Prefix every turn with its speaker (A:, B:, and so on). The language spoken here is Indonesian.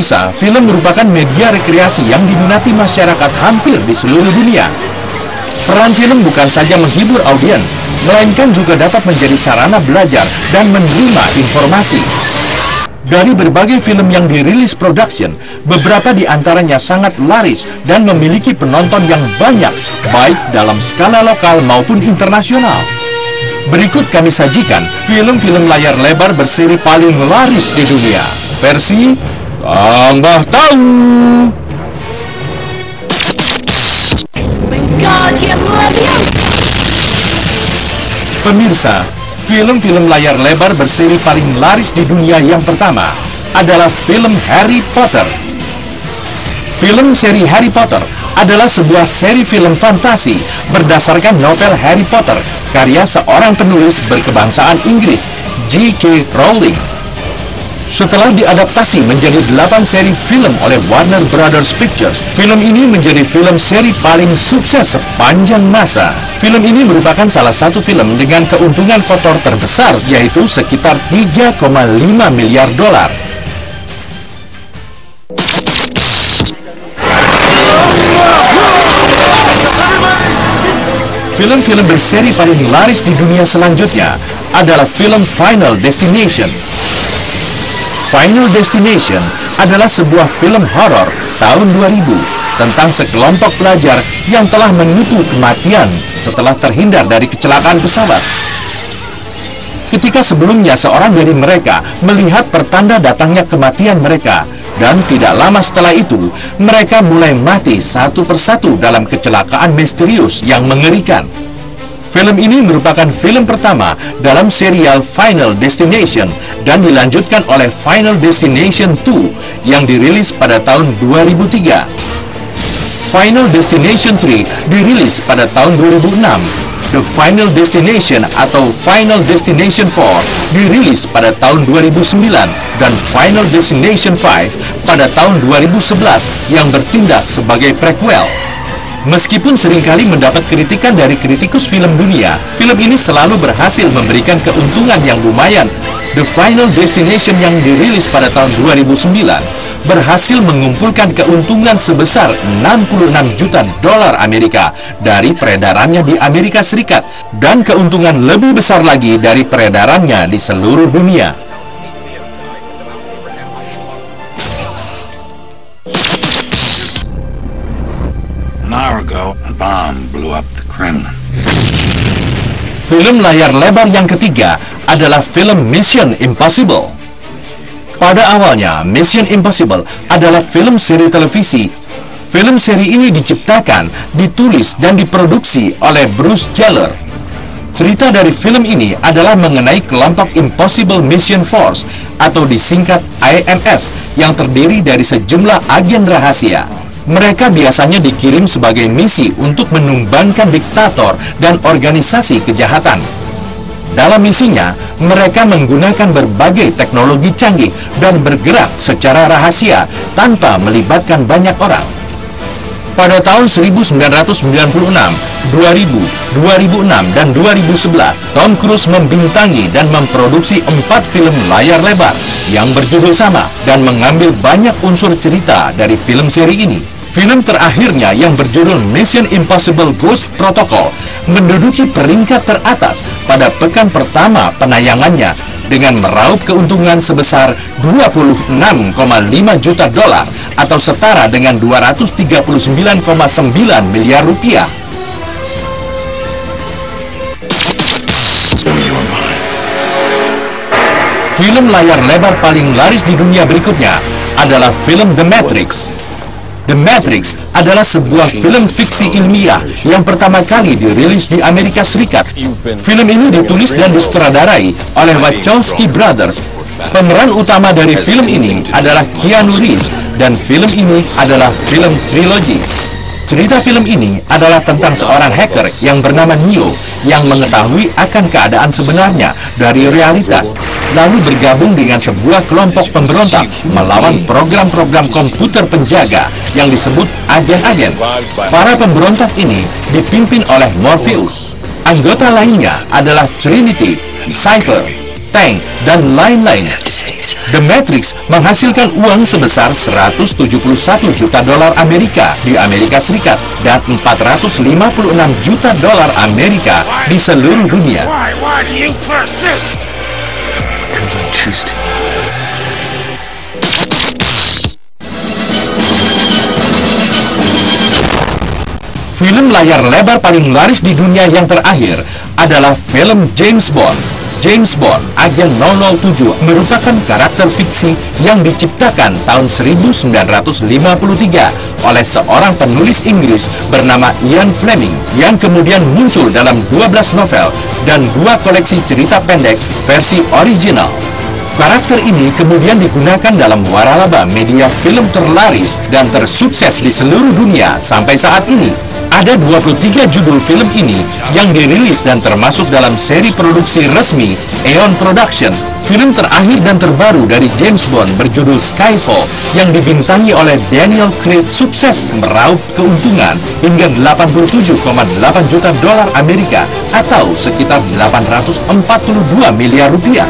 A: Pemirsa, film merupakan media rekreasi yang diminati masyarakat hampir di seluruh dunia. Peran film bukan saja menghibur audiens, melainkan juga dapat menjadi sarana belajar dan menerima informasi. Dari berbagai film yang dirilis production, beberapa di antaranya sangat laris dan memiliki penonton yang banyak, baik dalam skala lokal maupun internasional. Berikut kami sajikan film-film layar lebar berseri paling laris di dunia, versi Kang Bah Tahu. Pemirsa, film-film layar lebar berseri paling laris di dunia yang pertama adalah film Harry Potter. Film seri Harry Potter adalah sebuah seri film fantasi berdasarkan novel Harry Potter karya seorang penulis berkebangsaan Inggris, J.K. Rowling. Setelah diadaptasi menjadi 8 seri film oleh Warner Brothers Pictures, film ini menjadi film seri paling sukses sepanjang masa. Film ini merupakan salah satu film dengan keuntungan kotor terbesar, yaitu sekitar 3,5 miliar dolar. Film-film berseri paling laris di dunia selanjutnya adalah film Final Destination. Final Destination adalah sebuah film horor tahun 2000 tentang sekelompok pelajar yang telah menipu kematian setelah terhindar dari kecelakaan pesawat. Ketika sebelumnya seorang dari mereka melihat pertanda datangnya kematian mereka, dan tidak lama setelah itu mereka mulai mati satu persatu dalam kecelakaan misterius yang mengerikan. Film ini merupakan film pertama dalam serial Final Destination dan dilanjutkan oleh Final Destination 2 yang dirilis pada tahun 2003. Final Destination 3 dirilis pada tahun 2006. The Final Destination atau Final Destination 4 dirilis pada tahun 2009 dan Final Destination 5 pada tahun 2011 yang bertindak sebagai prequel. Meskipun seringkali mendapat kritikan dari kritikus film dunia, film ini selalu berhasil memberikan keuntungan yang lumayan. The Final Destination yang dirilis pada tahun 2009 berhasil mengumpulkan keuntungan sebesar 66 juta dolar Amerika dari peredarannya di Amerika Serikat dan keuntungan lebih besar lagi dari peredarannya di seluruh dunia. Film layar lebar yang ketiga adalah film Mission Impossible. Pada awalnya, Mission Impossible adalah film seri televisi. Film seri ini diciptakan, ditulis, dan diproduksi oleh Bruce Geller. Cerita dari film ini adalah mengenai kelompok Impossible Mission Force atau disingkat IMF yang terdiri dari sejumlah agen rahasia. Mereka biasanya dikirim sebagai misi untuk menumbangkan diktator dan organisasi kejahatan. Dalam misinya, mereka menggunakan berbagai teknologi canggih dan bergerak secara rahasia tanpa melibatkan banyak orang. Pada tahun 1996, 2000, 2006, dan 2011, Tom Cruise membintangi dan memproduksi 4 film layar lebar yang berjudul sama dan mengambil banyak unsur cerita dari film seri ini. Film terakhirnya yang berjudul Mission Impossible Ghost Protocol menduduki peringkat teratas pada pekan pertama penayangannya dengan meraup keuntungan sebesar 26,5 juta dolar atau setara dengan 239,9 miliar rupiah. Film layar lebar paling laris di dunia berikutnya adalah film The Matrix. The Matrix adalah sebuah film fiksi ilmiah yang pertama kali dirilis di Amerika Serikat. Film ini ditulis dan disutradarai oleh Wachowski Brothers. Pemeran utama dari film ini adalah Keanu Reeves dan film ini adalah film trilogi. Cerita film ini adalah tentang seorang hacker yang bernama Neo yang mengetahui akan keadaan sebenarnya dari realitas, lalu bergabung dengan sebuah kelompok pemberontak melawan program-program komputer penjaga yang disebut agen-agen. Para pemberontak ini dipimpin oleh Morpheus. Anggota lainnya adalah Trinity, Cypher, Tank, dan lain-lain. The Matrix menghasilkan uang sebesar 171 juta dolar Amerika di Amerika Serikat dan 456 juta dolar Amerika di seluruh dunia.
B: Why do you persist?
C: Because I choose to.
A: Film layar lebar paling laris di dunia yang terakhir adalah film James Bond. James Bond, Agen 007, merupakan karakter fiksi yang diciptakan tahun 1953 oleh seorang penulis Inggris bernama Ian Fleming yang kemudian muncul dalam 12 novel dan 2 koleksi cerita pendek versi original. Karakter ini kemudian digunakan dalam waralaba media film terlaris dan tersukses di seluruh dunia sampai saat ini. Ada 23 judul film ini yang dirilis dan termasuk dalam seri produksi resmi Eon Productions. Film terakhir dan terbaru dari James Bond berjudul Skyfall yang dibintangi oleh Daniel Craig sukses meraup keuntungan hingga 87,8 juta dolar Amerika atau sekitar 842 miliar rupiah.